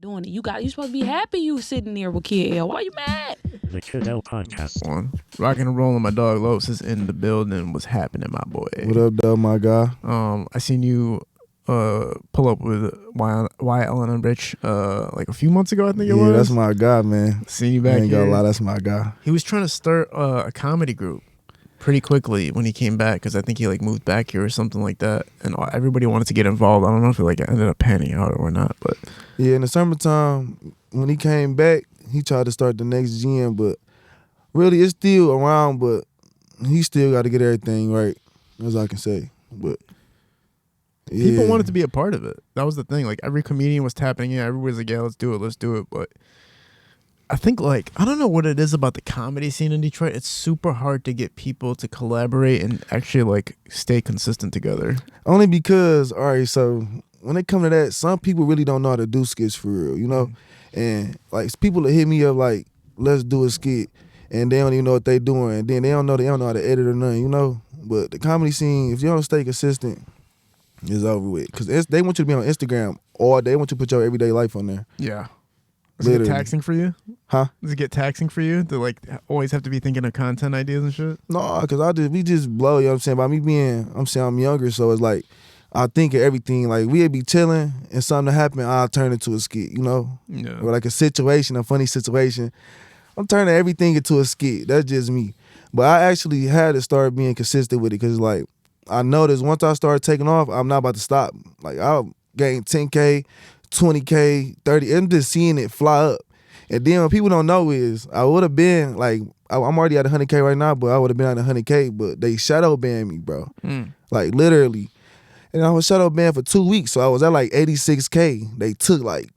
doing it. You supposed to be happy you sitting there with Kid L. Why you mad? The Kid L podcast. One. Rocking and rolling, my dog Los is in the building. What's happening, my boy? What up, though, my guy? I seen you pull up with YL and Rich like a few months ago, I think it was. Yeah, that's my guy, man. Seen you back I ain't here. gonna lie, that's my guy. He was trying to start a comedy group pretty quickly when he came back, because I think he like moved back here or something like that, and everybody wanted to get involved. I don't know if it like ended up panning out or not, but Yeah, in the summertime, when he came back, he tried to start the next gym, but really it's still around, but he still got to get everything right, as I can say. But yeah. People wanted to be a part of it. That was the thing. Like, every comedian was tapping in. Everybody's like, yeah, let's do it. But I think, like, I don't know what it is about the comedy scene in Detroit. It's super hard to get people to collaborate and actually, like, stay consistent together. Only because, all right, so when it come to that, some people really don't know how to do skits for real, you know? And, like, people that hit me up, like, let's do a skit, and they don't even know what they doing, and then they don't know how to edit or nothing, you know? But the comedy scene, if you don't stay consistent, it's over with. Because they want you to be on Instagram all day. They want you to put your everyday life on there. Yeah. Does it get taxing for you? Huh? Does it get taxing for you to, like, always have to be thinking of content ideas and shit? No, because we just blow, you know what I'm saying? By me being, I'm younger, so it's like, I think of everything. Like, we'd be chilling and something happen, I'll turn it to a skit, you know? Yeah. Or like a situation, a funny situation. I'm turning everything into a skit. That's just me. But I actually had to start being consistent with it, because, like, I noticed once I started taking off, I'm not about to stop. Like, I'll gain 10K, 20K, 30. I'm just seeing it fly up. And then what people don't know is I would have been, like, I'm already at 100K right now, but I would have been at 100K, but they shadow banned me, bro. Like, literally. And I was shadow banned for 2 weeks, so I was at like 86K. They took like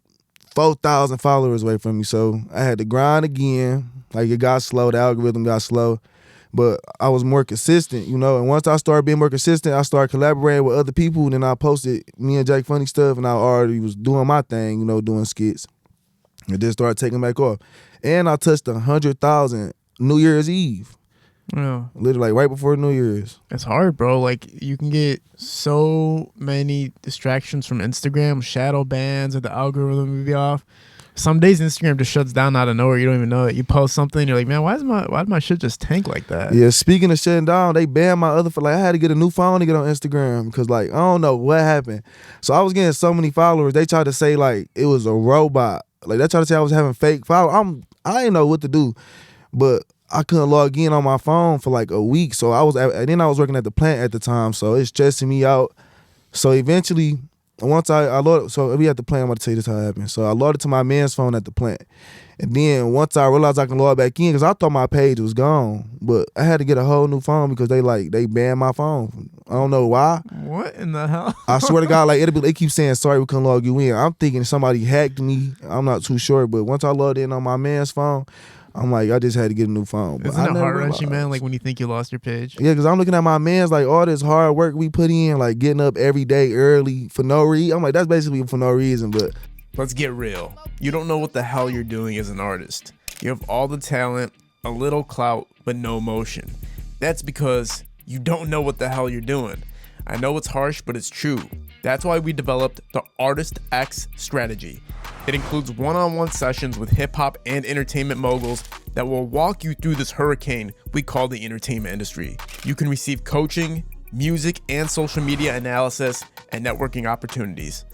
4,000 followers away from me, so I had to grind again. Like, it got slow, the algorithm got slow, but I was more consistent, you know. And once I started being more consistent, I started collaborating with other people, and then I posted me and Jake funny stuff, and I already was doing my thing, you know, doing skits. And then started taking back off. And I touched 100,000 New Year's Eve. Yeah. Literally, like, right before New Year's. It's hard, bro. Like, you can get so many distractions from Instagram, shadow bans, or the algorithm will be off. Some days Instagram just shuts down out of nowhere. You don't even know it. You post something, you're like, man, why did my shit just tank like that? Yeah, speaking of shutting down, they banned my other, like, I had to get a new phone to get on Instagram, because, like, I don't know what happened. So I was getting so many followers, they tried to say, like, it was a robot. Like, they tried to say I was having fake followers. I didn't know what to do, but I couldn't log in on my phone for like a week. So and then I was working at the plant at the time, so it's stressing me out. So eventually, once I loaded, so we at the plant, I'm about to tell you this how it happened. So I loaded to my man's phone at the plant. And then once I realized I can log back in, because I thought my page was gone, but I had to get a whole new phone because they banned my phone. I don't know why. What in the hell? I swear to God, like, they keep saying, sorry, we couldn't log you in. I'm thinking somebody hacked me. I'm not too sure, but once I logged in on my man's phone, I'm like, I just had to get a new phone. But Isn't it heart-wrenching, man, like when you think you lost your page? Yeah, because I'm looking at my man's, like, all this hard work we put in, like getting up every day early for no reason. I'm like, that's basically for no reason, but. Let's get real. You don't know what the hell you're doing as an artist. You have all the talent, a little clout, but no motion. That's because you don't know what the hell you're doing. I know it's harsh, but it's true. That's why we developed the Artist X strategy. It includes one-on-one sessions with hip-hop and entertainment moguls that will walk you through this hurricane we call the entertainment industry. You can receive coaching, music and social media analysis, and networking opportunities.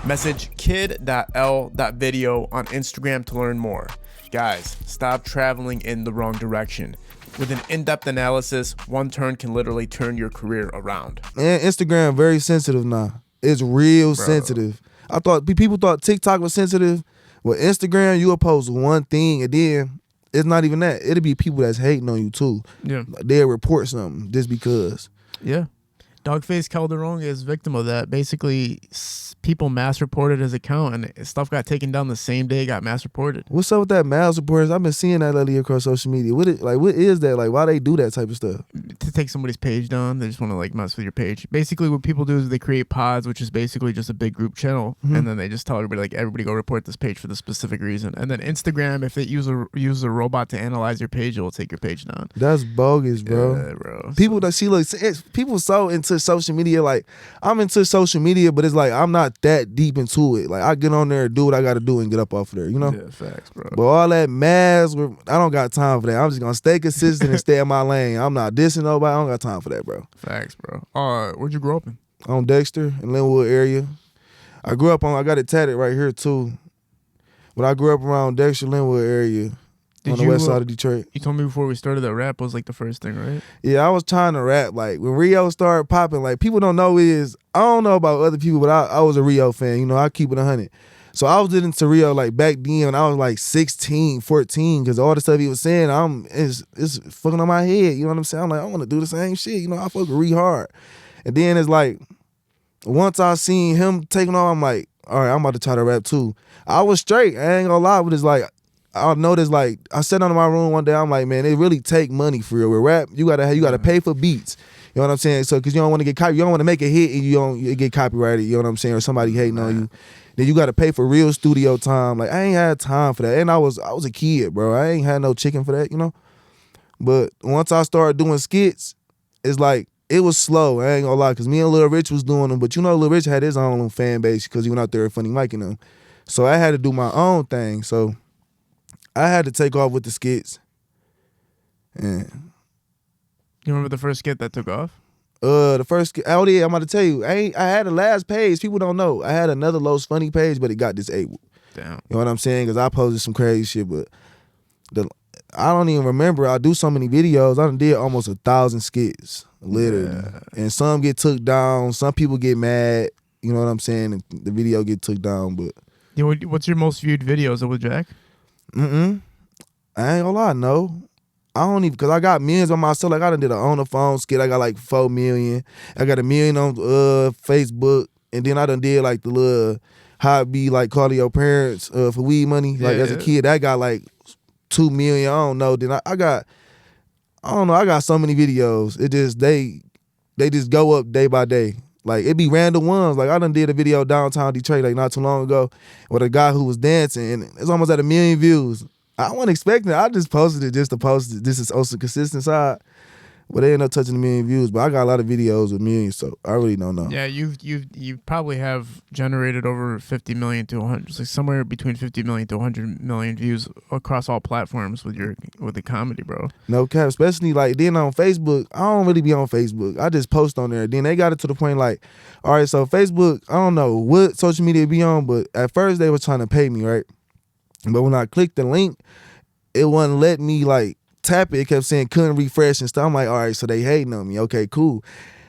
Message kid.l.video on Instagram to learn more. Guys, stop traveling in the wrong direction. With an in-depth analysis, one turn can literally turn your career around. Man, Instagram very sensitive now. It's real sensitive. I thought people thought TikTok was sensitive. With Instagram, you'll post one thing, and then it's not even that. It'll be people that's hating on you too. Yeah. Like, they'll report something just because. Yeah. Dogface Calderon is victim of that. Basically, people mass reported his account, and stuff got taken down the same day it got mass reported. What's up with that mass reports? I've been seeing that lately across social media. What is that? Like, why they do that type of stuff? To take somebody's page down, they just want to like mess with your page. Basically, what people do is they create pods, which is basically just a big group channel, and then they just tell everybody, like, everybody go report this page for this specific reason. And then Instagram, if they use a robot to analyze your page, it will take your page down. That's bogus, bro. Yeah, bro. People that see, like, people so into into social media. Like, I'm into social media, but it's like I'm not that deep into it. Like, I get on there and do what I got to do and get up off of there, you know? Yeah, facts, bro. But all that mass, I don't got time for that. I'm just going to stay consistent and stay in my lane. I'm not dissing nobody. I don't got time for that, bro. Facts, bro. Where'd you grow up in? On Dexter in Linwood area. I got it tatted right here, too. But I grew up around Dexter, Linwood area. On the west side of Detroit. You told me before we started that rap was like the first thing, right? Yeah, I was trying to rap. Like, when Rio started popping, like, people don't know I don't know about other people, but I was a Rio fan. You know, I keep it 100. So I was into Rio, like, back then when I was, like, 16, 14, because all the stuff he was saying, it's fucking on my head. You know what I'm saying? I'm like, I want to do the same shit. You know, I fuck with hard. And then it's like, once I seen him taking off, I'm like, all right, I'm about to try to rap too. I was straight. I ain't gonna lie, but it's like, I noticed, like, I sat down in my room one day, I'm like, man, it really take money for real. With rap, you gotta pay for beats. You know what I'm saying? So, cause you don't want to get copy, you don't want to make a hit and you get copyrighted. You know what I'm saying? Or somebody hating on you. Then you gotta pay for real studio time. Like, I ain't had time for that. And I was a kid, bro. I ain't had no chicken for that, you know. But once I started doing skits, it's like it was slow. I ain't gonna lie, cause me and Lil Rich was doing them. But you know, Lil Rich had his own fan base because he went out there Funny Mike and them. So I had to do my own thing. So I had to take off with the skits. And You remember the first skit that took off? The first, oh yeah, I'm about to tell you. I had the last page. People don't know. I had another Los Funny page, but it got disabled. Damn. You know what I'm saying? Because I posted some crazy shit, but I don't even remember. I do so many videos. I done did almost 1,000 skits, literally. Yeah. And some get took down. Some people get mad. You know what I'm saying? And the video get took down, but. Yeah, what's your most viewed video? Is it with Jack? I ain't gonna lie, no. I don't even, because I got millions on myself. Like, I done did an on the phone skit. I got like 4 million. I got 1 million on Facebook. And then I done did like the little how it be like calling your parents for weed money. Like, as a kid, I got like 2 million. I don't know. Then I got so many videos. It just, they just go up day by day. Like, it be random ones. Like, I done did a video downtown Detroit like not too long ago with a guy who was dancing, and it's almost at 1 million views. I wasn't expecting it. I just posted it just to post it. This is also consistent side. But they end up touching 1 million views. But I got a lot of videos with millions, so I really don't know. Yeah, you probably have generated over 50 million to 100, like somewhere between 50 million to 100 million views across all platforms with the comedy, bro. No cap, especially like then on Facebook. I don't really be on Facebook. I just post on there. Then they got it to the point like, all right, so Facebook, I don't know what social media it be on, but at first they were trying to pay me, right? But when I clicked the link, it wouldn't let me like tap it. It kept saying couldn't refresh and stuff. I'm like, all right, so they hating on me. Okay, cool.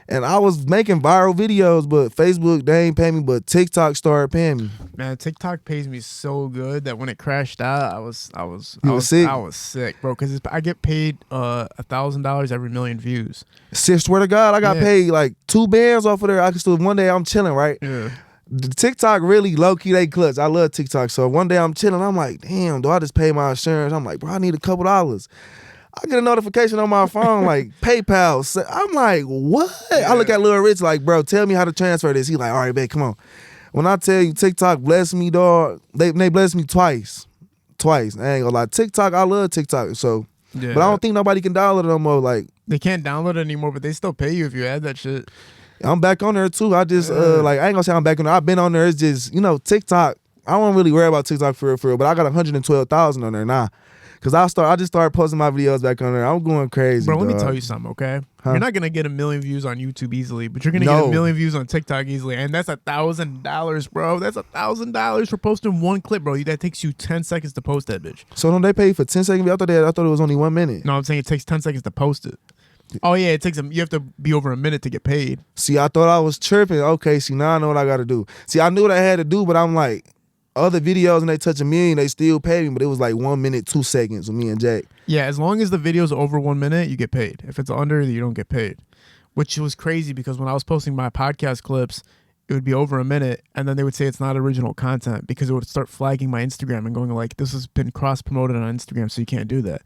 And I was making viral videos, but Facebook, they ain't paying me, but TikTok started paying me. Man, TikTok pays me so good that when it crashed out, I was sick, bro, because I get paid $1,000 every 1 million views. Swear to God, I got paid like 2 bands off of there. I can still, one day I'm chilling, right? Yeah. The TikTok really low-key, they clutch. I love TikTok. So one day I'm chilling. I'm like, damn, do I just pay my insurance? I'm like, bro, I need a couple dollars. I get a notification on my phone like PayPal. I'm like, what? Yeah. I look at Lil Rich like, bro, tell me how to transfer this. He like, all right, babe, come on. When I tell you TikTok blessed me, dog, they blessed me twice. I ain't gonna lie. TikTok, I love TikTok. So, but I don't think nobody can download it no more. Like, they can't download it anymore, but they still pay you if you add that shit. I'm back on there too. I just like, I ain't gonna say I'm back on there. I've been on there. It's just, you know, TikTok. I don't really worry about TikTok for real, but I got 112,000 on there now. Cause I just started posting my videos back on there. I'm going crazy, bro. Let dog. me tell you something, okay? Huh? You're not gonna get 1 million views on YouTube easily, but you're gonna get 1 million views on TikTok easily, and that's $1,000, bro. That's $1,000 for posting one clip, bro. That takes you 10 seconds to post that bitch. So don't they pay for 10 seconds? I thought it was only 1 minute. No, I'm saying it takes 10 seconds to post it. Oh yeah, it takes you have to be over a minute to get paid. See, I thought I was tripping. Okay, see, now I know what I gotta do. See, I knew what I had to do, but I'm like, other videos and they touch 1 million, they still pay me, but it was like 1 minute, 2 seconds with me and Jack. Yeah, as long as the video's over 1 minute, you get paid. If it's under, you don't get paid. Which was crazy because when I was posting my podcast clips, it would be over 1 minute, and then they would say it's not original content because it would start flagging my Instagram and going like, this has been cross-promoted on Instagram, so you can't do that.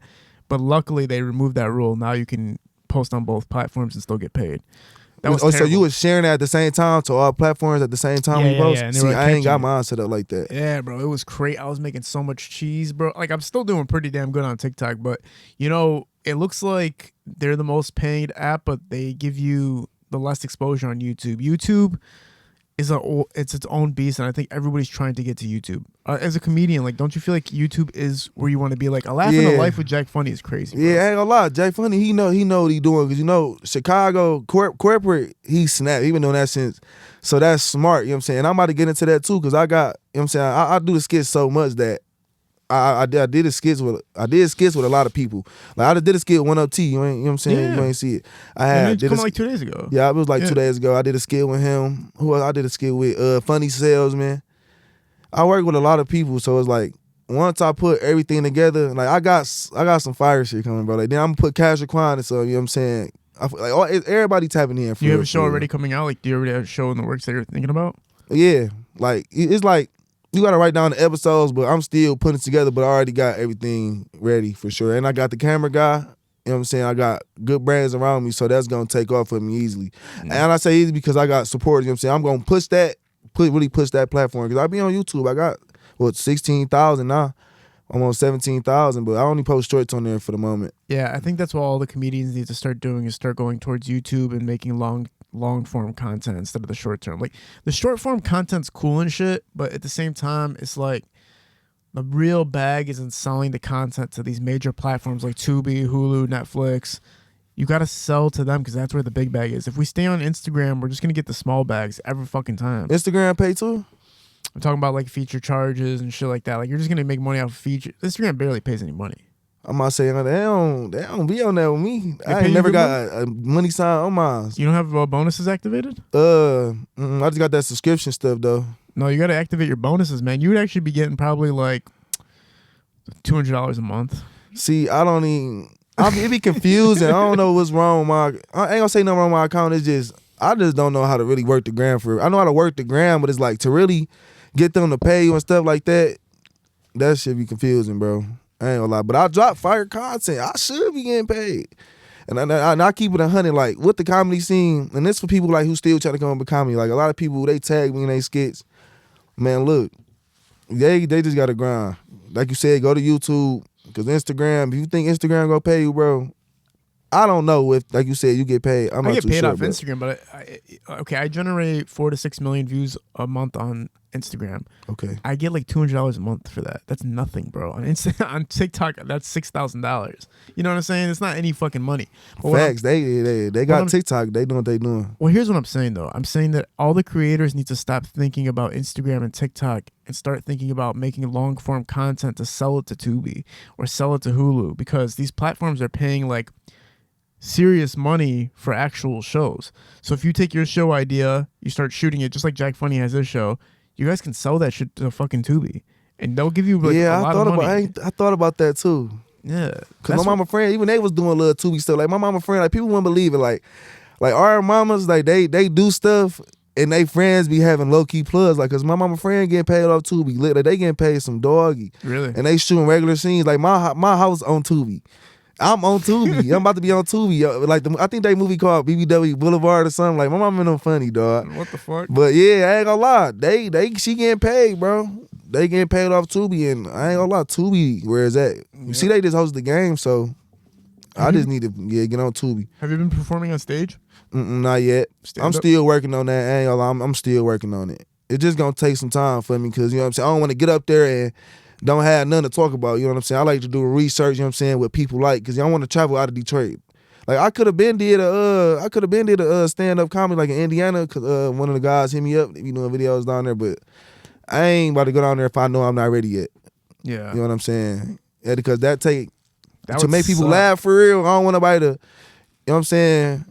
But luckily, they removed that rule. Now you can post on both platforms and still get paid. That was so you was sharing that at the same time to all platforms at the same time we post? Yeah. See, I ain't got mine set up like that. Yeah, bro, it was crazy. I was making so much cheese, bro. Like, I'm still doing pretty damn good on TikTok, but, you know, it looks like they're the most paid app, but they give you the less exposure on YouTube. YouTube is it's its own beast, and I think everybody's trying to get to YouTube. As a comedian, like, don't you feel like YouTube is where you want to be? Like, a laugh in a life with Jack Funny is crazy. Bro. Yeah, I ain't gonna lie. Jack Funny, he know what he doing, because Chicago corporate, he snapped. He been doing that since. So that's smart. You know what I'm saying? And I'm about to get into that too, because I got, you know what I'm saying, I do the skits so much that I did skits with a lot of people. Like, I did a skit with 1UP. You know what I'm saying? Yeah. You ain't see it. It come like 2 days ago. Yeah, it was like 2 days ago. I did a skit with him. Who else? I did a skit with Funny Salesman. I work with a lot of people, so it's like once I put everything together, like I got some fire shit coming, bro. Like, then I'm gonna put Cash Aquan, so you know what I'm saying. I feel like everybody tapping in. You have a show already coming out? Like, do you already have a show in the works that you're thinking about? Yeah, like it's like. You gotta write down the episodes, but I'm still putting it together, but I already got everything ready for sure. And I got the camera guy, you know what I'm saying? I got good brands around me, so that's gonna take off for me easily. And I say easy because I got support, you know what I'm saying? I'm gonna push that platform, because I be on YouTube. I got 16,000 now. Almost 17,000, but I only post shorts on there for the moment. Yeah, I think that's what all the comedians need to start doing, is start going towards YouTube and making long form content instead of the short term. Like, the short form content's cool and shit, but at the same time, it's like the real bag is in selling the content to these major platforms like Tubi, Hulu, Netflix. You got to sell to them, because that's where the big bag is. If we stay on Instagram, we're just going to get the small bags every fucking time. Instagram pay too? I'm talking about like feature charges and shit like that. Like, you're just going to make money off of features. Instagram barely pays any money. I'm not saying they don't be on that with me. I ain't never got a money sign on mine. You don't have bonuses activated? I just got that subscription stuff though. No, you got to activate your bonuses, man. You would actually be getting probably like $200 a month. See, I don't even. It be confusing. I don't know what's wrong with I ain't gonna say nothing wrong with my account. It's just I just don't know how to really work the gram for it. I know how to work the gram, but it's like to really get them to pay you and stuff like that. That shit be confusing, bro. I ain't gonna lie, but I drop fire content. I should be getting paid, and I keep it 100. Like, with the comedy scene, and this for people like who still try to come up with comedy. Like, a lot of people, they tag me in they skits. Man, look, they just gotta grind. Like you said, go to YouTube, because Instagram. If you think Instagram gonna pay you, bro, I don't know if, like you said, you get paid. I get paid off Instagram, but I generate 4 to 6 million views a month on Instagram. Okay, I get like $200 a month for that. That's nothing, bro. On TikTok, that's $6,000. You know what I'm saying? It's not any fucking money. But facts. They got TikTok. They doing what they doing. Well, here's what I'm saying though. I'm saying that all the creators need to stop thinking about Instagram and TikTok and start thinking about making long form content to sell it to Tubi or sell it to Hulu, because these platforms are paying like serious money for actual shows. So if you take your show idea, you start shooting it, just like Jack Funny has his show, you guys can sell that shit to fucking Tubi, and they'll give you like a lot of money. I thought about that too. Yeah, cause my mama friend, even they was doing little Tubi stuff. Like, my mama friend, like, people wouldn't believe it. Like our mamas, like they do stuff, and they friends be having low key plugs. Like, cause my mama friend getting paid off Tubi. Like, they getting paid some doggy. Really? And they shooting regular scenes. Like, my house on Tubi. I'm on Tubi. I'm about to be on Tubi. Like, I think they movie called BBW Boulevard or something. Like, my mama no funny, dog. What the fuck? But yeah, I ain't gonna lie. She getting paid, bro. They getting paid off Tubi, and I ain't gonna lie, Tubi, where is that? You see, they just hosted the game, so I just need to get on Tubi. Have you been performing on stage? Not yet. I'm still working on that. I ain't gonna lie, I'm still working on it. It's just gonna take some time for me, because, you know what I'm saying, I don't want to get up there and don't have nothing to talk about, you know what I'm saying? I like to do research, you know what I'm saying, what people like, because I want to travel out of Detroit. Like, I could have been did a stand-up comedy like in Indiana, because one of the guys hit me up, you know, videos down there, but I ain't about to go down there if I know I'm not ready yet. Yeah. You know what I'm saying? Yeah, because that to make people suck. laugh for real, I don't want nobody to, you know what I'm saying?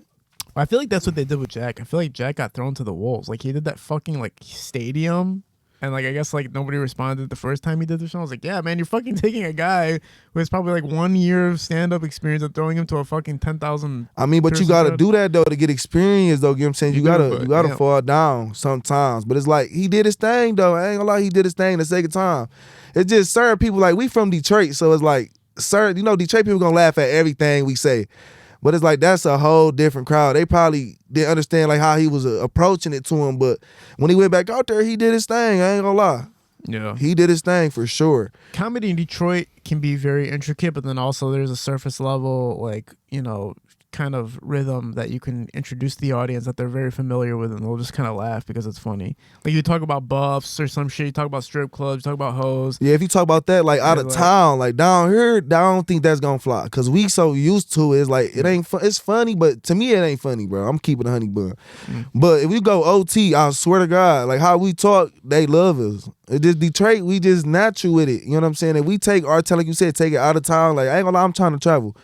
I feel like that's what they did with Jack. I feel like Jack got thrown to the wolves. Like, he did that fucking like stadium, and like, I guess like nobody responded the first time he did the show. I was like, yeah, man, you're fucking taking a guy who has probably like 1 year of stand-up experience and throwing him to a fucking 10,000. I mean, but you gotta do that though to get experience though. You know what I'm saying? You gotta fall down sometimes. But it's like, he did his thing though. I ain't gonna lie, he did his thing the second time. It's just certain people, like, we from Detroit, so it's like certain, you know, Detroit people gonna laugh at everything we say. But it's like, that's a whole different crowd. They probably didn't understand like how he was approaching it to him. But when he went back out there, he did his thing. I ain't gonna lie. Yeah. He did his thing for sure. Comedy in Detroit can be very intricate, but then also there's a surface level, like, you know, kind of rhythm that you can introduce to the audience that they're very familiar with, and they'll just kind of laugh because it's funny. Like you talk about buffs or some shit, you talk about strip clubs, you talk about hoes. Yeah, if you talk about that, like out of town, like down here, I don't think that's gonna fly. Cause we so used to it, it's like it ain't it's funny, but to me it ain't funny, bro. I'm keeping a honey bun. But if we go OT, I swear to God, like how we talk, they love us. It just Detroit, we just natural with it. You know what I'm saying? If we take our talent, like you said, take it out of town, like I ain't gonna lie, I'm trying to travel.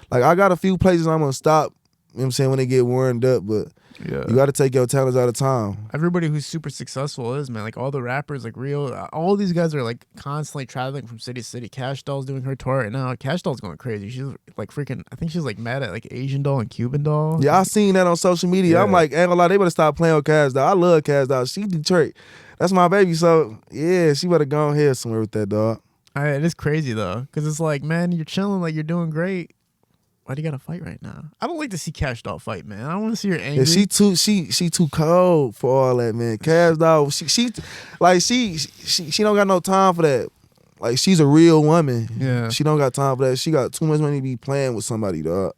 Like I got a few places I'm gonna stop, you know what I'm saying, when they get warmed up, but you gotta take your talents out of town. Everybody who's super successful is, man. Like all the rappers, like Rio, all these guys are like constantly traveling from city to city. Cash Doll's doing her tour right now. Cash Doll's going crazy. She's like freaking, I think she's like mad at like Asian Doll and Cuban Doll. Yeah, I seen that on social media. Yeah. I'm like, ain't gonna lie, they better stop playing with Cash Doll. I love Cash Doll. She Detroit. That's my baby. So yeah, she better go ahead somewhere with that dog. It is crazy though, because it's like, man, you're chilling, like you're doing great. Why do you gotta fight right now? I don't like to see Cash Doll fight, man. I don't want to see her angry. Yeah, she too cold for all that, man. Cash Doll, she don't got no time for that. Like she's a real woman. Yeah, she don't got time for that. She got too much money to be playing with somebody, dog.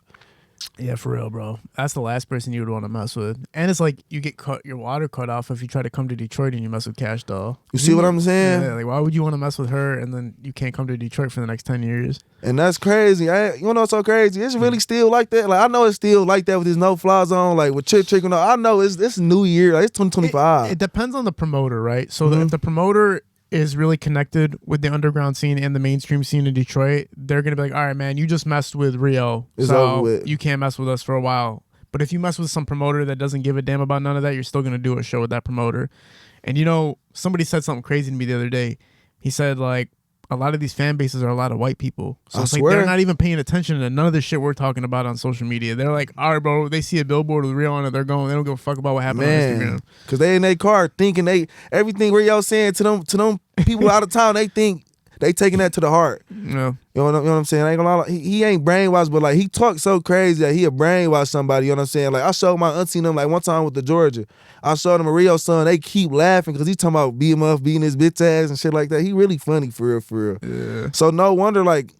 Yeah, for real, bro. That's the last person you would want to mess with. And it's like you get your water cut off if you try to come to Detroit and you mess with Cash Doll. You see what I'm saying? Yeah, like why would you want to mess with her and then you can't come to Detroit for the next 10 years? And that's crazy. You know what's so crazy? It's really still like that. Like I know it's still like that with this no fly zone, like with Trick. I know it's New Year. Like it's 2025. It depends on the promoter, right? So if the promoter is really connected with the underground scene and the mainstream scene in Detroit, they're gonna be like, all right, man, you just messed with Rio, so you can't mess with us for a while. But if you mess with some promoter that doesn't give a damn about none of that, you're still gonna do a show with that promoter. And you know, somebody said something crazy to me the other day. He said like a lot of these fan bases are a lot of white people. So it's like they're not even paying attention to none of the shit we're talking about on social media. They're like, all right, bro, they see a billboard with Rio on it, they don't give a fuck about what happened on Instagram. Cause they in their car thinking everything Rio saying to them people out of town, they think they taking that to the heart. Yeah. You know what I'm saying? I ain't gonna lie, he ain't brainwashed, but like he talks so crazy that he a brainwash somebody, you know what I'm saying? Like I showed my auntie them like one time with the Georgia. I showed them a Rio son, they keep laughing because he talking about beating his bitch ass and shit like that. He really funny for real. Yeah. So no wonder like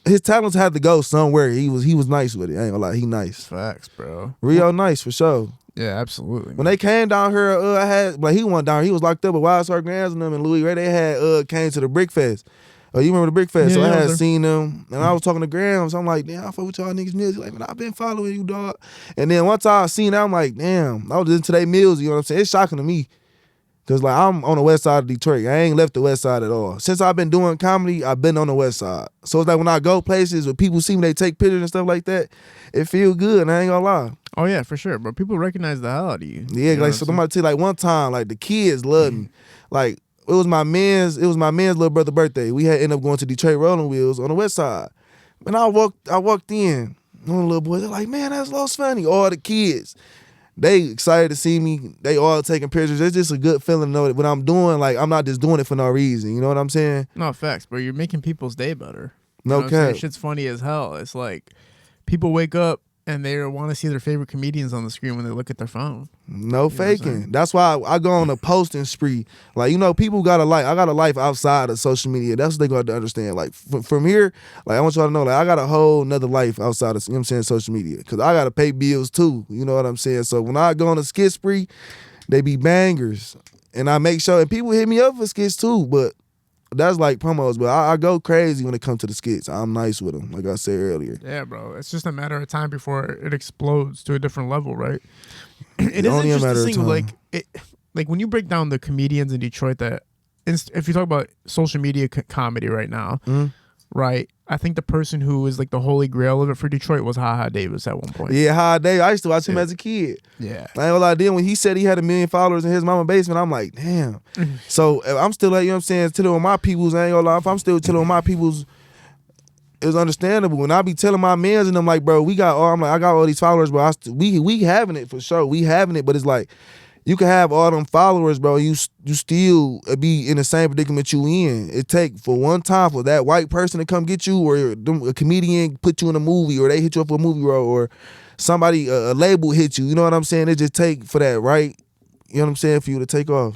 his talents had to go somewhere. He was nice with it. I ain't gonna lie, he nice. Facts, bro. Rio nice for sure. Yeah, absolutely. When they came down here, I had like he went down. He was locked up with Wild Star Grands and them and Louis Ray. They had came to the Brick Fest. You remember the Brick Fest? Yeah, so I had sir. seen them, and I was talking to Grams. I'm like, damn, I fuck with y'all niggas music. Like, man, I've been following you, dog. And then once I seen that, I'm like, damn, I was into their music. You know what I'm saying? It's shocking to me. Cause like I'm on the west side of Detroit. I ain't left the west side at all. Since I've been doing comedy, I've been on the west side. So it's like when I go places where people see me, they take pictures and stuff like that, it feel good, and I ain't gonna lie. Oh yeah, for sure. But people recognize the hell out of you. Yeah, like so I'm about to tell you, like one time, like the kids loved me. Like it was my man's little brother's birthday. We had ended up going to Detroit Rolling Wheels on the west side. And I walked in. One of the little boys, they're like, man, that's Los Funny. All the kids. They excited to see me. They all taking pictures. It's just a good feeling to know that what I'm doing, like I'm not just doing it for no reason. You know what I'm saying? No, facts, bro. You're making people's day better. No cap. Shit's funny as hell. It's like people wake up and they want to see their favorite comedians on the screen when they look at their phone. No faking. That's why I go on a posting spree. Like, you know, people got a life. I got a life outside of social media. That's what they got to understand. Like, from here, like, I want y'all to know, like, I got a whole nother life outside of, you know what I'm saying, social media. Because I got to pay bills, too. You know what I'm saying? So when I go on a skit spree, they be bangers. And I make sure, and people hit me up for skits, too. But that's like promos, but I go crazy when it comes to the skits. I'm nice with them, like I said earlier. Yeah, bro. It's just a matter of time before it explodes to a different level, right? It is only a matter of interesting, time. like when you break down the comedians in Detroit that, if you talk about social media comedy right now, right? I think the person who is like the holy grail of it for Detroit was Ha Ha Davis at one point. Yeah, Ha Ha Davis. I used to watch him as a kid. Yeah. I ain't gonna lie, then when he said he had 1 million followers in his mama basement, I'm like, damn. So if I'm still like, you know what I'm saying, chilling with my peoples, I ain't gonna lie, if I'm still chilling with my peoples, it's understandable. When I be telling my mans and I'm like, bro, I got all these followers, bro. We having it for sure. We having it, but it's like, you can have all them followers, bro. You still be in the same predicament you in. It take for one time for that white person to come get you, or a comedian put you in a movie, or they hit you up for a movie role, or somebody a label hit you. You know what I'm saying? It just take for that, right? You know what I'm saying? For you to take off.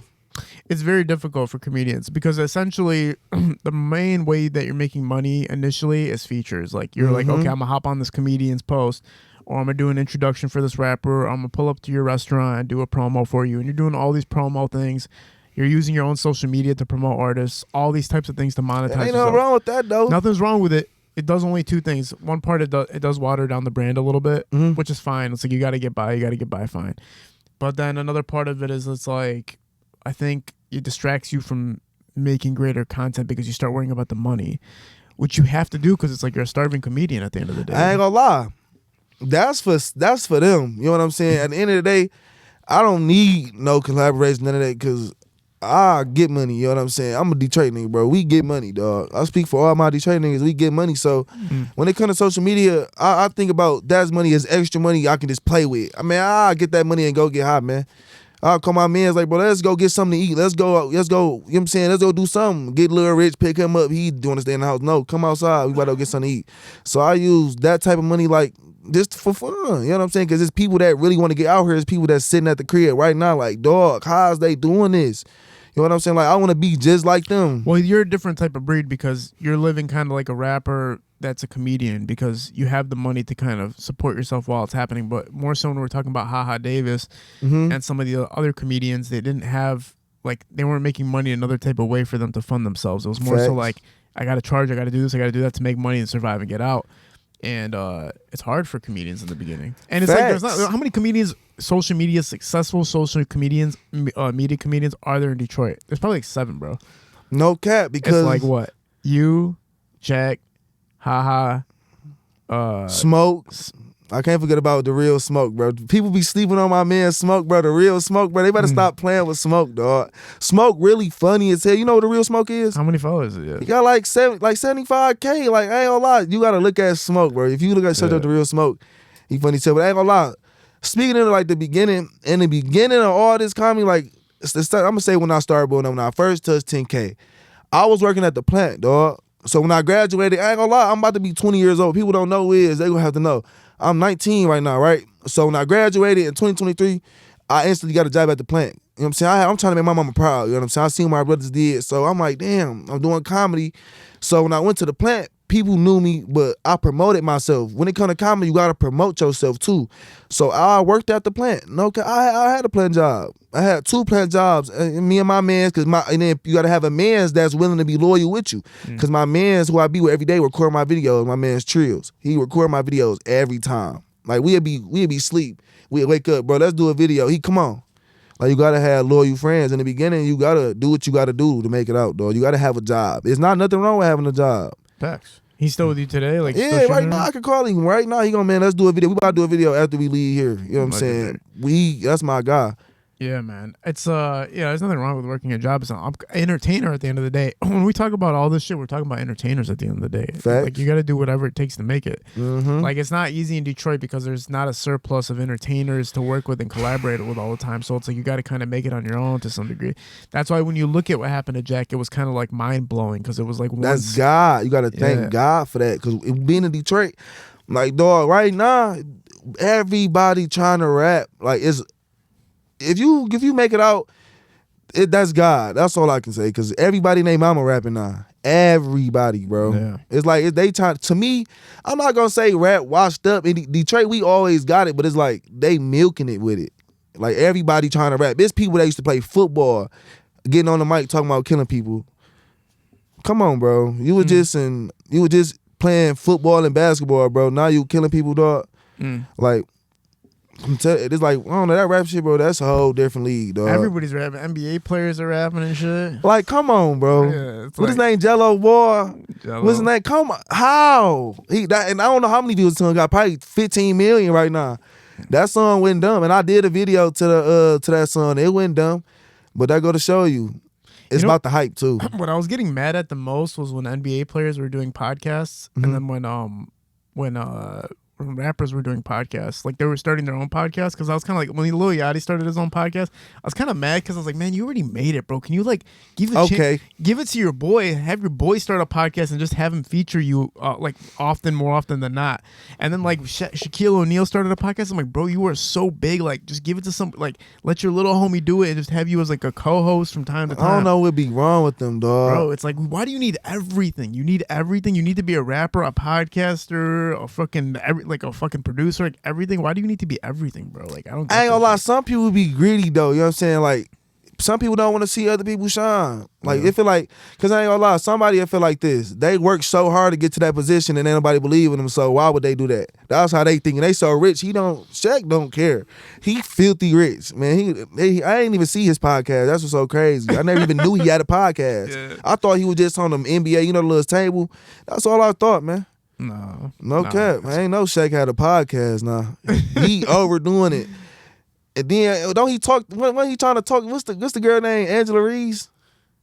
It's very difficult for comedians because essentially the main way that you're making money initially is features. Like you're like, okay, I'm gonna hop on this comedian's post. or I'm gonna do an introduction for this rapper, or I'm gonna pull up to your restaurant and do a promo for you, and you're doing all these promo things. You're using your own social media to promote artists, all these types of things to monetize. Ain't yourself. nothing wrong with that though. Nothing's wrong with it. It does only two things. One part, it does water down the brand a little bit, which is fine. It's like you got to get by, fine. But then another part of it is it's like, I think it distracts you from making greater content because you start worrying about the money, which you have to do because it's like you're a starving comedian at the end of the day. I ain't gonna lie. That's for them. You know what I'm saying? At the end of the day, I don't need no collaboration, none of that, because I get money, you know what I'm saying? I'm a Detroit nigga, bro. We get money, dog. I speak for all my Detroit niggas. We get money. So when it comes to social media, I think about that's money as extra money I can just play with. I mean, I get that money and go get high, man. I'll call my mans like, bro, let's go get something to eat. Let's go, you know what I'm saying? Let's go do something. Get Lil Rich, pick him up. He doing to stay in the house. No, come outside. We about to go get something to eat. So I use that type of money like just for fun. You know what I'm saying? Because it's people that really want to get out here. It's people that's sitting at the crib right now like, dog, how's they doing this? You know what I'm saying? Like, I want to be just like them. Well, you're a different type of breed because you're living kind of like a rapper that's a comedian because you have the money to kind of support yourself while it's happening. But more so when we're talking about Haha Davis and some of the other comedians, they didn't have, like, they weren't making money another type of way for them to fund themselves. It was more so like, I got to charge, I got to do this, I got to do that to make money and survive and get out. And it's hard for comedians in the beginning. And it's like, there's not, how many comedians, social media, successful social comedians, media comedians are there in Detroit? There's probably like 7, bro. No cap, because it's like what? You, Jack, Haha, Smoke. I can't forget about the real Smoke, bro. People be sleeping on my man Smoke, bro. The real Smoke, bro. They better stop playing with Smoke, dog. Smoke really funny as hell. You know what the real Smoke is? How many followers is it? He got like 75K. Like, I ain't gonna lie. You gotta look at Smoke, bro. If you look at search up the real Smoke, he funny as hell. But I ain't gonna lie. Speaking of like the beginning, in the beginning of all this comedy, like I'm gonna say when I started blowing up, when I first touched 10K, I was working at the plant, dog. So when I graduated, I ain't gonna lie, I'm about to be 20 years old. People don't know who it is. They gonna have to know. I'm 19 right now, right? So when I graduated in 2023, I instantly got a job at the plant. You know what I'm saying? I'm trying to make my mama proud. You know what I'm saying? I seen what my brothers did. So I'm like, damn, I'm doing comedy. So when I went to the plant, people knew me, but I promoted myself. When it comes to comedy, you gotta promote yourself too. So I worked at the plant. No, I had a plant job. I had 2 plant jobs. Me and my mans, and then you gotta have a mans that's willing to be loyal with you. Cause my mans who I be with every day record my videos. My man's Trills. He record my videos every time. Like we'd be sleep. We'd wake up, bro. Let's do a video. He come on. Like you gotta have loyal friends. In the beginning, you gotta do what you gotta do to make it out, dog. You gotta have a job. It's not nothing wrong with having a job. Facts. He's still with you today? Like, yeah, right now I can call him. Right now he gonna, man, let's do a video. We about to do a video after we leave here. You know what I'm saying? That's my guy. Yeah, man. It's there's nothing wrong with working a job. It's an entertainer at the end of the day. When we talk about all this shit, we're talking about entertainers at the end of the day. Facts. Like you got to do whatever it takes to make it. Like it's not easy in Detroit because there's not a surplus of entertainers to work with and collaborate with all the time. So it's like you got to kind of make it on your own to some degree. That's why when you look at what happened to Jack, it was kind of like mind blowing because it was like that's God. You got to thank God for that because being in Detroit, like dog, right now everybody trying to rap like it's. If you make it out, that's God. That's all I can say. Cause everybody named Mama rapping now. Everybody, bro. Yeah. It's like they trying. To me, I'm not gonna say rap washed up. In Detroit, we always got it, but it's like they milking it with it. Like everybody trying to rap. There's people that used to play football, getting on the mic talking about killing people. Come on, bro. You were just playing football and basketball, bro. Now you killing people, dog. Like. It's like, I don't know, that rap shit, bro, that's a whole different league, dog. Everybody's rapping. NBA players are rapping and shit. Like, come on, bro. Yeah, what's his name? Jello, boy? Jello. What's his name? Come on. How? And I don't know how many views the song got. Probably 15 million right now. That song went dumb. And I did a video to that song. It went dumb. But that go to show you. It's about the hype, too. What I was getting mad at the most was when NBA players were doing podcasts. And then when rappers were doing podcasts, like they were starting their own podcast, because I was kind of like, when Lil Yachty started his own podcast, I was kind of mad because I was like, man, you already made it, bro. Can you like give it to your boy, have your boy start a podcast and just have him feature you like more often than not. And then like Shaquille O'Neal started a podcast. I'm like, bro, you are so big, like just give it to some, like let your little homie do it and just have you as like a co-host from time to time. I don't know what'd be wrong with them, dog. Bro, it's like, why do you need everything? You need everything. You need to be a rapper, a podcaster, a fucking like a fucking producer, like everything. Why do you need to be everything, bro? Like I don't. I ain't gonna lie. Some people be greedy though. You know what I'm saying? Like some people don't want to see other people shine. Like it feel like, cause I ain't gonna lie. Somebody will feel like this. They work so hard to get to that position, and ain't nobody believe in them. So why would they do that? That's how they think. And they so rich. Shaq don't care. He filthy rich, man. I ain't even see his podcast. That's what's so crazy. I never even knew he had a podcast. Yeah. I thought he was just on the NBA, the little table. That's all I thought, man. No cap. I ain't know Shaq had a podcast now. He overdoing it. And then don't he talk when he trying to talk? What's the girl name? Angela Reese?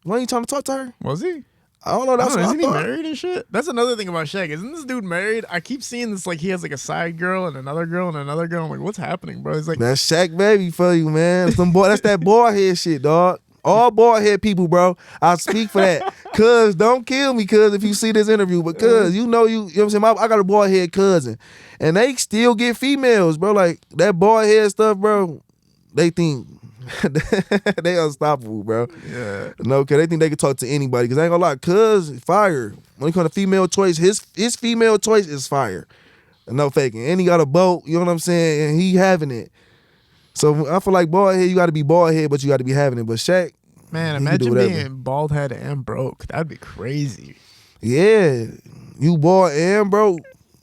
When he trying to talk to her? Was he? I don't know. That's what isn't he married and shit? That's another thing about Shaq. Isn't this dude married? I keep seeing this like he has like a side girl and another girl and another girl. I'm like, what's happening, bro? He's like, that's Shaq baby for you, man. That's that boy head shit, dog. All boy head people, bro. I speak for that. Cuz don't kill me, cuz if you see this interview, but cuz you know what I'm saying. I got a boy head cousin, and they still get females, bro. Like that boy head stuff, bro. They think they unstoppable, bro. Yeah. No, cause they think they can talk to anybody. Cause I ain't gonna lie, cuz fire. When it comes to female choice, his female choice is fire. No faking. And he got a boat, you know what I'm saying? And he having it. So I feel like bald head, you gotta be bald head, but you gotta be having it. But Shaq, man, imagine being bald head and broke. That'd be crazy. Yeah. You bald and broke.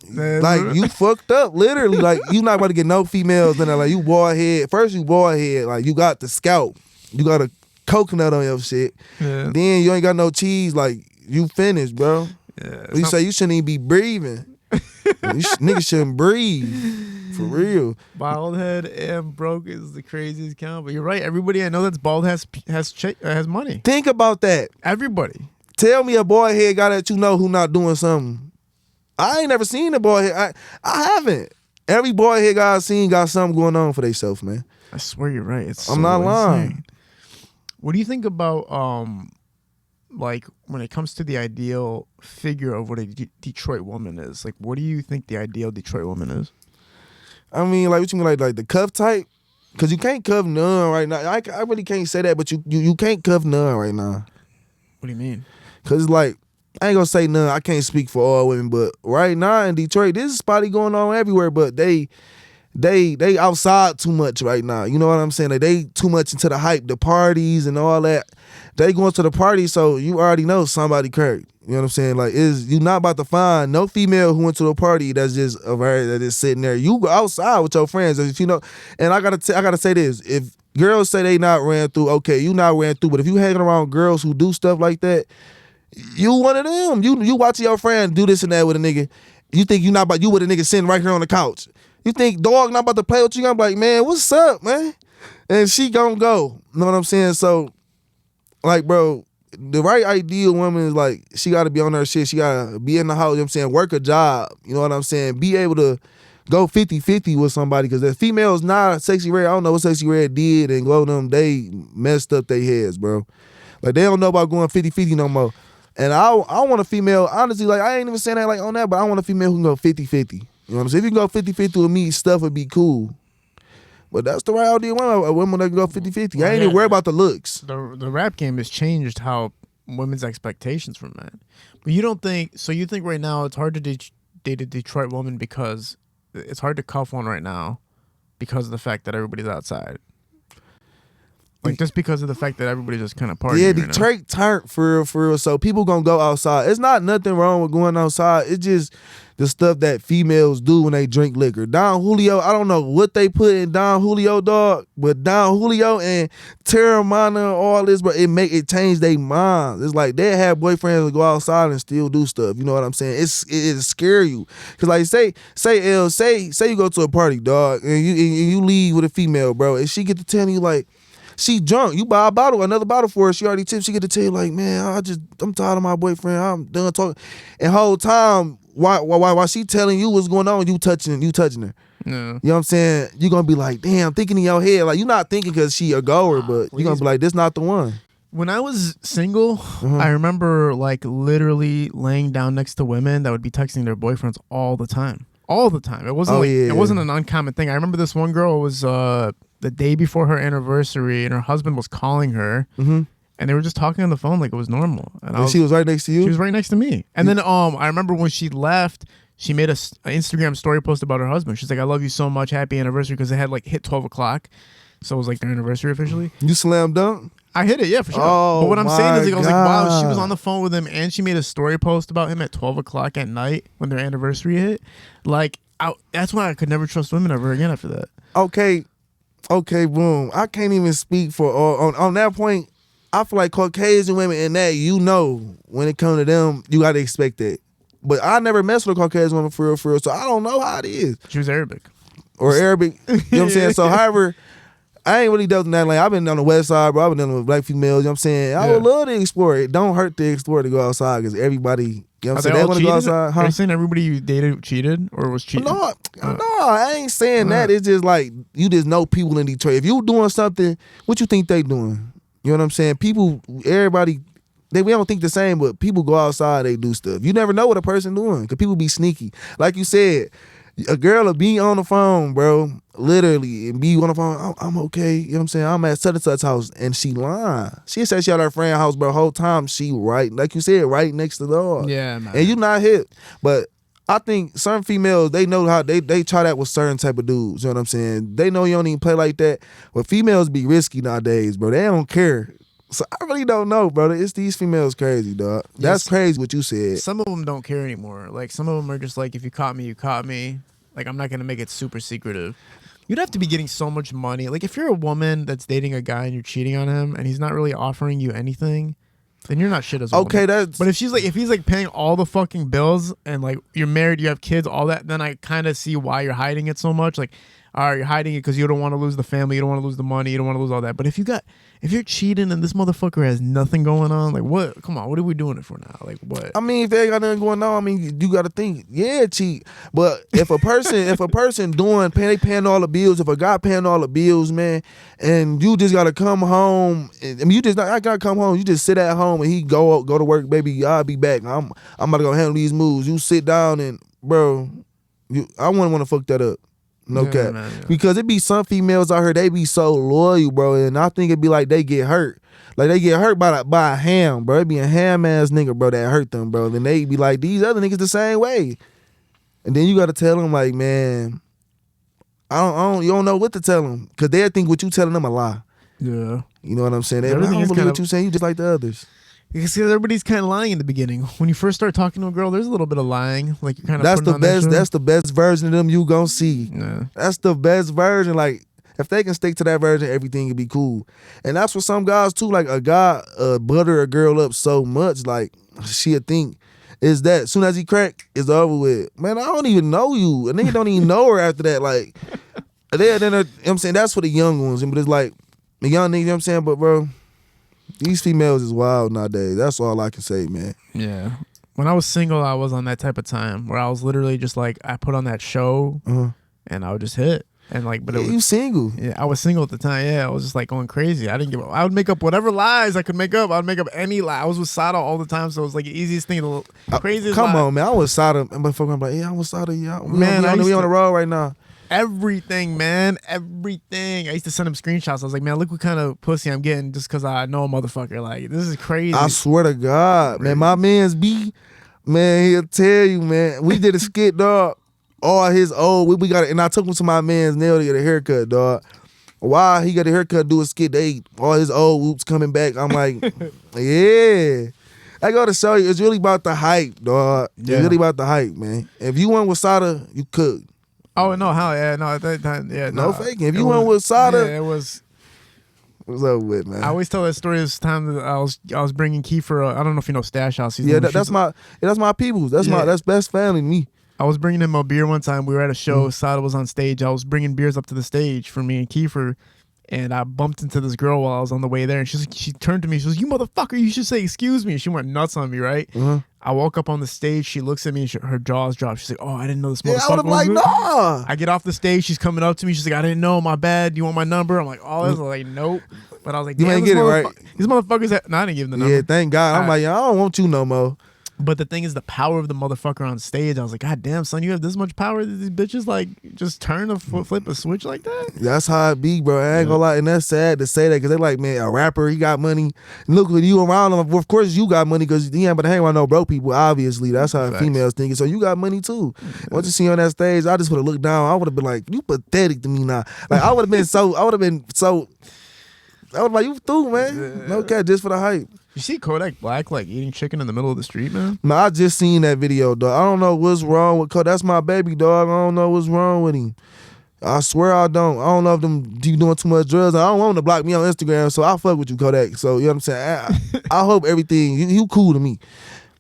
Like you fucked up, literally. Like you not about to get no females in there. Like you bald head. First you bald head. Like you got the scalp. You got a coconut on your shit. Yeah. Then you ain't got no cheese. Like you finished, bro. Yeah. You say you shouldn't even be breathing. Niggas shouldn't breathe. For real. Bald head and broke is the craziest count. But you're right. Everybody I know that's bald has money. Think about that. Everybody. Tell me a bald head guy that you know who not doing something. I ain't never seen a bald head. I haven't. Every bald head guy I've seen got something going on for themselves, man. I swear you're right. I'm not lying. What do you think about like when it comes to the ideal figure of what a Detroit woman is? Like, what do you think the ideal Detroit woman is? I mean, like what you mean, like the cuff type? Cause you can't cuff none right now. I really can't say that, but you can't cuff none right now. What do you mean? Cause like I ain't gonna say none. I can't speak for all women, but right now in Detroit, this is spotty going on everywhere. But they outside too much right now. You know what I'm saying? Like they too much into the hype, the parties and all that. They going to the party, so you already know somebody cracked. You know what I'm saying? Like you not about to find no female who went to a party that's just that is sitting there. You go outside with your friends, if you know. And I gotta say this: if girls say they not ran through, okay, you not ran through. But if you hanging around girls who do stuff like that, you one of them. You watching your friend do this and that with a nigga. You think you with a nigga sitting right here on the couch. You think dog not about to play with you? I'm like, man, what's up, man? And she gonna go. You know what I'm saying? So, like, bro, the right ideal woman is like, she gotta be on her shit. She gotta be in the house, you know what I'm saying? Work a job. You know what I'm saying? Be able to go 50-50 with somebody. Because the female's not Sexy Red. I don't know what Sexy Red did and Glow them. They messed up their heads, bro. Like, they don't know about going 50-50 no more. And I want a female, honestly, like, I ain't even saying that like on that, but I want a female who can go 50-50. You know what I'm saying? If you can go 50-50 with me, stuff would be cool. But that's the right idea. A woman that can go 50-50. I ain't even worried about the looks. The rap game has changed how women's expectations from men. But you don't think, so you think right now it's hard to date a Detroit woman because it's hard to cuff one right now because of the fact that everybody's outside. Like, just because of the fact that everybody's just kind of partying. Yeah, Detroit turned for real. So people gonna go outside. It's not nothing wrong with going outside. It's just the stuff that females do when they drink liquor. Don Julio, I don't know what they put in Don Julio, dog, but Don Julio and Terramana and all this, but it change their minds. It's like they have boyfriends that go outside and still do stuff. You know what I'm saying? It scare you. Cause like say you go to a party, dog, and you leave with a female, bro, and she get to tell you like, she drunk. You buy another bottle for her. She already tipped. She get to tell you like, man, I'm tired of my boyfriend. I'm done talking. And whole time, why she telling you what's going on, you touching her. Yeah. You know what I'm saying? You gonna be like, damn, thinking in your head. Like, you not thinking because she a goer, but you gonna be like, this not the one. When I was single, I remember like literally laying down next to women that would be texting their boyfriends all the time. All the time. It wasn't it wasn't an uncommon thing. I remember this one girl was the day before her anniversary, and her husband was calling her, and they were just talking on the phone like it was normal. And she was right next to you? She was right next to me. And then I remember when she left, she made an Instagram story post about her husband. She's like, I love you so much. Happy anniversary. Because it had like hit 12 o'clock. So it was like their anniversary officially. You slam dunk? I hit it, yeah, for sure. Oh, but what I'm saying is, like, I was like, wow, she was God. on the phone with him and she made a story post about him at 12 o'clock at night when their anniversary hit. Like, that's why I could never trust women ever again after that. Okay, boom. I can't even speak for on that point. I feel like Caucasian women in that, when it comes to them, you got to expect that. But I never messed with a Caucasian woman for real, so I don't know how it is. She was Arabic. Or Arabic, you know what I'm saying? So, however, I ain't really dealt in that lane. I've been on the west side, bro. I've been dealing with black females, you know what I'm saying? I would love to explore it. Don't hurt to explore to go outside because everybody, you know what I'm saying? They want to go outside. Are you saying everybody you dated cheated or was cheating? No, I ain't saying that. It's just like, you just know people in Detroit. If you doing something, what you think they doing? You know what I'm saying? People, everybody, we don't think the same, but people go outside, they do stuff. You never know what a person doing because people be sneaky. Like you said, a girl will be on the phone, bro, literally, and be on the phone, I'm okay, you know what I'm saying? I'm at such and such house, and she lying. She said she at her friend's house, bro, whole time she right, like you said, right next to the door. Yeah, man. And you not hit. But I think certain females, they know how, they try that with certain type of dudes, you know what I'm saying? They know you don't even play like that. But females be risky nowadays, bro. They don't care. So I really don't know, brother. It's these females crazy, dog. That's crazy what you said. Some of them don't care anymore. Like, some of them are just like, if you caught me, you caught me. Like, I'm not going to make it super secretive. You'd have to be getting so much money. Like, if you're a woman that's dating a guy and you're cheating on him and he's not really offering you anything, then you're not shit as a woman. That's... But if he's like paying all the fucking bills and like you're married, you have kids, all that, then I kind of see why you're hiding it so much. Like, all right, you're hiding it because you don't want to lose the family, you don't want to lose the money, you don't want to lose all that. But if you're cheating and this motherfucker has nothing going on, like, what? Come on, what are we doing it for now? Like, what? I mean, if they ain't got nothing going on, I mean, you got to think, yeah, cheat. But if a person paying all the bills, if a guy paying all the bills, man, and you just got to come home, I mean, I got to come home, you just sit at home and he go to work, baby, I'll be back. I'm about to go handle these moves. You sit down and, bro, I wouldn't want to fuck that up. No cap. Man, yeah. Because it be some females out here, they be so loyal, bro. And I think it be like they get hurt. Like they get hurt by a ham, bro. It be a ham ass nigga, bro, that hurt them, bro. Then they be like, these other niggas the same way. And then you gotta tell them, like, man, you don't know what to tell them. Cause they think what you telling them a lie. Yeah. You know what I'm saying? They don't believe what you saying, you just like the others. You can see everybody's kind of lying in the beginning. When you first start talking to a girl, there's a little bit of lying. Like, you're kind of that's the best version of them you gonna see. Yeah. That's the best version. Like, if they can stick to that version, everything can be cool. And that's for some guys too. Like, a guy butter a girl up so much, like, she'll think is that as soon as he crack, it's over with. Man, I don't even know you. A nigga don't even know her after that. Like, you know what I'm saying? That's for the young ones. But it's like the young niggas, you know what I'm saying? But bro, these females is wild nowadays. That's all I can say, man. Yeah. When I was single, I was on that type of time where I was literally just like, I put on that show and I would just hit. And like, but you single? Yeah, I was single at the time. Yeah, I was just like going crazy. I would make up whatever lies I could make up. I'd make up any lie. I was with Sada all the time, so it was like the easiest thing. Craziest. Come lie. on, man. I was Sada, and motherfucker, I'm like, yeah, I was Sada. Yeah, man, we on the road right now. Everything, man. Everything. I used to send him screenshots. I was like, man, look what kind of pussy I'm getting just because I know a motherfucker. Like, this is crazy. I swear to God, man. My man's B, man, he'll tell you, man. We did a skit, dog. All his old, we got it. And I took him to my man's nail to get a haircut, dog. While he got a haircut, do a skit, all his old whoops coming back. I'm like, yeah. I gotta show you, it's really about the hype, dog. Yeah. It's really about the hype, man. If you went with Sada, you could. Oh no, hell yeah, no, at that time, yeah, no faking. If you went with Sada, yeah, it was. What's up with, man? I always tell that story. This time that I was bringing Kiefer. I don't know if you know Stash House. That's my peoples. That's best family to me. I was bringing him a beer one time. We were at a show. Sada was on stage. I was bringing beers up to the stage for me and Kiefer. And I bumped into this girl while I was on the way there. And she turned to me. She was, you motherfucker, you should say excuse me. She went nuts on me, right? I walk up on the stage. She looks at me. And her jaws drop. She's like, oh, I didn't know this motherfucker. I would have like, nah. I get off the stage. She's coming up to me. She's like, I didn't know. My bad. You want my number? I'm like, oh, this. I'm like, nope. But I was like, you ain't get it right. These motherfuckers. No, I didn't give them the number. Yeah, thank God. I'm like, I don't want you no more. But the thing is, the power of the motherfucker on stage. I was like, God damn, son, you have this much power that these bitches like just turn a flip a switch like that. That's how it be, bro. I ain't gonna lie, and that's sad to say that because they like, man, a rapper, he got money. And look with you around him. Of course, you got money because he ain't but hang around no broke people. Obviously, that's how females thinking. So you got money too. Once you see you on that stage, I just would have looked down. I would have been like, you pathetic to me now. Like I would have been so. I would like, you through, man. No cat, just for the hype. You see Kodak Black like eating chicken in the middle of the street, man? No, I just seen that video, dog. I don't know what's wrong with Kodak. That's my baby, dog. I don't know what's wrong with him. I swear I don't. I don't know if you doing too much drugs. I don't want him to block me on Instagram, so I fuck with you, Kodak. So, you know what I'm saying? I hope everything, you cool to me.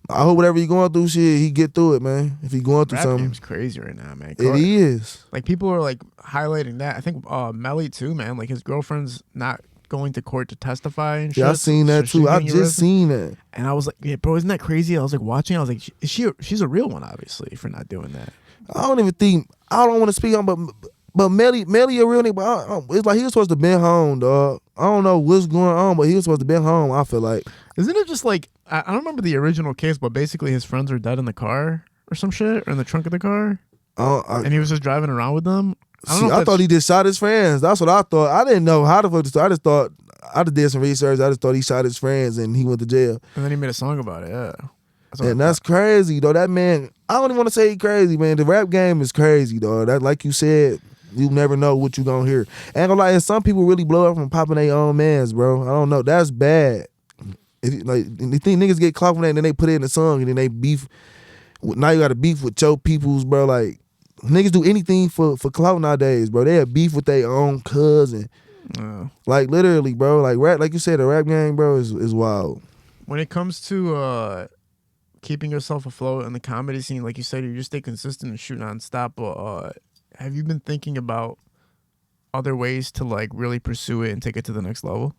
I hope whatever you going through, shit, he get through it, man. If he going through something. Rap game's crazy right now, man. It is. Like, people are, like, highlighting that. I think Melly, too, man. Like, his girlfriend's not going to court to testify and shit. Yeah, I seen that too. I just seen that. And I was like, yeah, bro, isn't that crazy? I was like watching. I was like, she's a real one, obviously, for not doing that. I don't even think, I don't want to speak on, but Melly a real nigga, but it's like he was supposed to been home, dog. I don't know what's going on, but he was supposed to been home, I feel like. Isn't it just like, I don't remember the original case, but basically his friends are dead in the car or some shit, or in the trunk of the car, and he was just driving around with them. I thought he just shot his friends. That's what I thought. I didn't know how the fuck to start. I just thought, I just did some research. I just thought he shot his friends and he went to jail. And then he made a song about it, yeah. That's crazy, though. That man, I don't even want to say he crazy, man. The rap game is crazy, dog. That, like you said, you never know what you gonna hear. Ain't gonna lie, and some people really blow up from popping their own mans, bro. I don't know. That's bad. If you think niggas get caught from that and then they put it in the song and then they beef. Now you got to beef with your peoples, bro. Like, niggas do anything for clout nowadays, bro. They have beef with their own cousin. Like, literally, bro. Like, rap, like you said, the rap game, bro, is wild. When it comes to keeping yourself afloat in the comedy scene, like you said, you just stay consistent and shoot nonstop. But have you been thinking about other ways to, like, really pursue it and take it to the next level?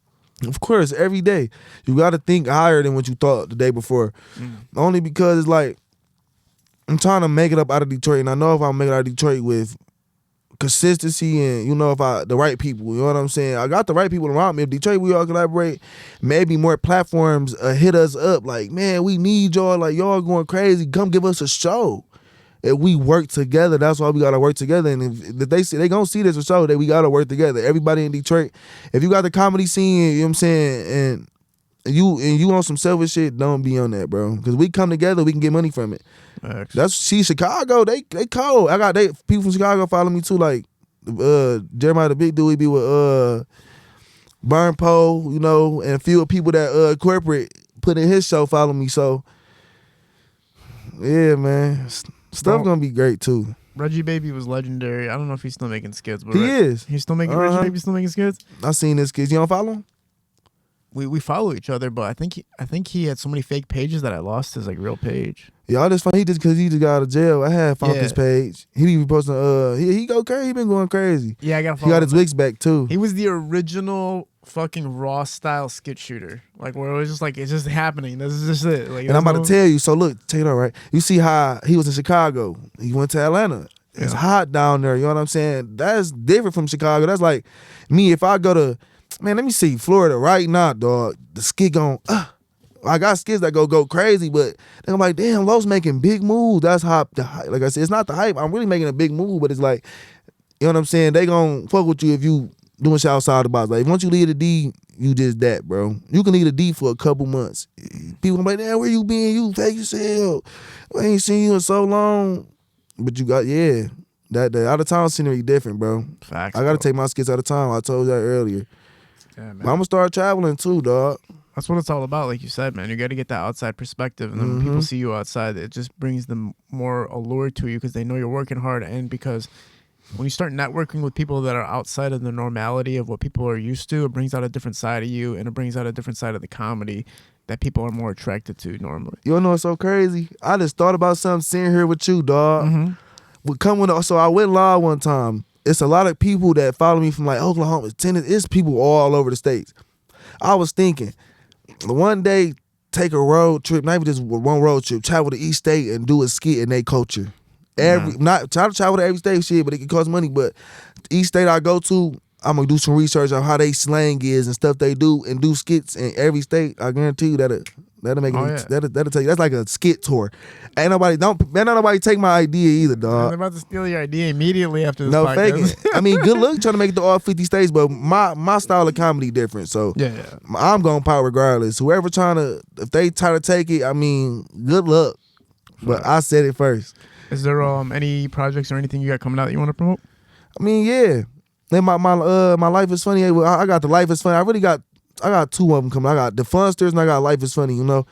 Of course, every day. You got to think higher than what you thought the day before. Only because it's like, I'm trying to make it up out of Detroit, and I know if I make it out of Detroit with consistency and, you know, the right people, you know what I'm saying? I got the right people around me. If Detroit, we all collaborate, maybe more platforms hit us up. Like, man, we need y'all. Like, y'all going crazy. Come give us a show. If we work together, that's why we got to work together. And if they see, they going to see this a show that we got to work together. Everybody in Detroit, if you got the comedy scene, you know what I'm saying, and you on some selfish shit, don't be on that, bro. Because we come together, we can get money from it. Chicago, they cold. I got people from Chicago follow me too, like Jeremiah the Big Dude, he be with Burn Poe, you know, and a few people that corporate put in his show follow me. So yeah, man, stuff gonna be great too. Reggie Baby was legendary. I don't know if he's still making skits, but he is. He's still making Reggie Baby still making skits. I seen his skits. You don't follow him? We follow each other, but I think he had so many fake pages that I lost his like real page. Yeah, all this fun. He just got out of jail. I had found his page. He be posting. He go crazy. He been going crazy. Yeah, I got. He got his wigs back too. He was the original fucking raw style skit shooter. Like where it was just like it's just happening. This is just it. Like, and I'm about to tell you. So look, take it all right. You see how he was in Chicago. He went to Atlanta. It's hot down there. You know what I'm saying? That's different from Chicago. That's like me if I go to. Man, let me see Florida right now, dog. The skit gon' I got skits that go crazy, but then I'm like, damn, Lowe's making big moves. That's how the hype. Like I said, it's not the hype. I'm really making a big move, but it's like, you know what I'm saying? They gon' fuck with you if you doing shit outside the box. Like once you leave the D, you just that, bro. You can leave the D for a couple months. People be like, damn, where you been? You fake yourself. I ain't seen you in so long. But you got that out of town scenery different, bro. Facts. I gotta take my skits out of town. I told you that earlier. Yeah, man. I'm gonna start traveling too, dog. That's what it's all about, like you said, man. You got to get that outside perspective, and then when people see you outside, it just brings them more allure to you because they know you're working hard, and because when you start networking with people that are outside of the normality of what people are used to, it brings out a different side of you, and it brings out a different side of the comedy that people are more attracted to normally. You know what's so crazy? I just thought about something sitting here with you, dog. So I went live one time. It's a lot of people that follow me from like Oklahoma, Tennessee. It's people all over the states. I was thinking, one day, take a road trip, not even just one road trip, travel to each state and do a skit in their culture. Not try to travel to every state, shit, but it can cost money. But each state I go to, I'm gonna do some research on how they slang is and stuff they do, and do skits in every state. I guarantee you That'll make it. Oh, yeah. That'll take. That's like a skit tour. Ain't nobody take my idea either, I'm dog. about to steal your idea immediately after this No podcast. faking. I mean, good luck trying to make it to all 50 states, but my style of comedy different. So Yeah. I'm going power regardless. Whoever if they try to take it, I mean, good luck. But I said it first. Is there any projects or anything you got coming out that you want to promote? I mean, yeah. Then my Life is Funny. I got the Life is Funny. I got two of them coming. I got the Funsters and I got Life is Funny. You know,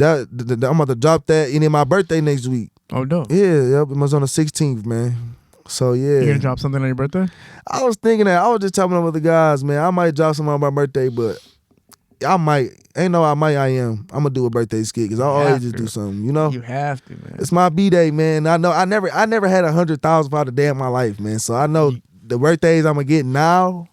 I'm about to drop that, and then my birthday next week. Oh, dope. Yeah, yep. It was on the 16th, man. So yeah. You gonna drop something on your birthday? I was thinking that. I was just talking with the guys, man. I might drop something on my birthday, but I might. Ain't no I might. I am. I'm gonna do a birthday skit because I always just do something. You know. You have to, man. It's my B-day, man. I know. I never had 100,000 for the day of my life, man. So I know the birthdays I'm gonna get now.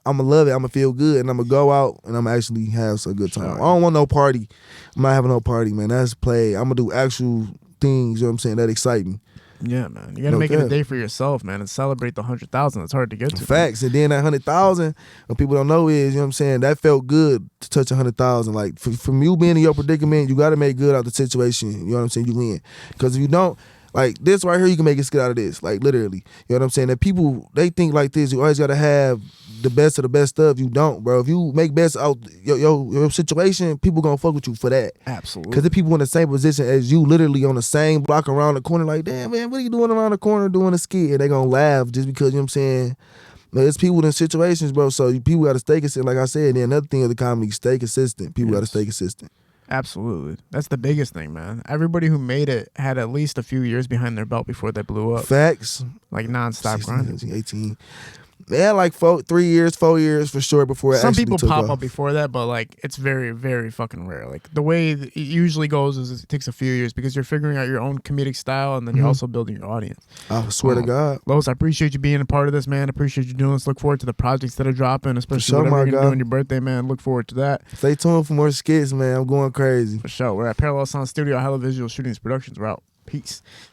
I'm gonna love it. I'm gonna feel good, and I'm gonna go out and I'm gonna actually have a good time. I don't want no party. I'm not having no party, man. That's play. I'm gonna do actual things. You know what I'm saying? That excite me. Yeah, man. You gotta make it a day for yourself, man, and celebrate the 100,000. It's hard to get to. Facts. And then that 100,000, what people don't know is, you know what I'm saying, that felt good to touch 100,000. Like from you being in your predicament, you gotta make good out the situation. You know what I'm saying? You win. Because if you don't, like this right here, you can make a skit out of this. Like literally. You know what I'm saying? That people, they think like this. You always gotta have the best of the best stuff. You don't, bro. If you make best out your situation, people gonna fuck with you for that. Absolutely. Because the people in the same position as you, literally on the same block around the corner, like, damn, man, what are you doing around the corner doing a skit? And they gonna laugh just because, you know what I'm saying? But it's people in situations, bro. So people gotta stay consistent. Like I said, then another thing of the comedy, stay consistent. People gotta stay consistent. Absolutely. That's the biggest thing, man. Everybody who made it had at least a few years behind their belt before they blew up. Facts. Like nonstop grinding. 18. They had like 4 years for sure before it Some actually people took pop off. up before that, but like it's very, very fucking rare. Like the way it usually goes is it takes a few years because you're figuring out your own comedic style and then you're also building your audience. I swear to God. Lois, I appreciate you being a part of this, man. I appreciate you doing this. Look forward to the projects that are dropping, especially sure, whatever my you're gonna guy. do on your birthday, man. Look forward to that. Stay tuned for more skits, man. I'm going crazy. For sure. We're at Parallel Sound Studio, Hella Visual Shootings Productions. We're out. Peace.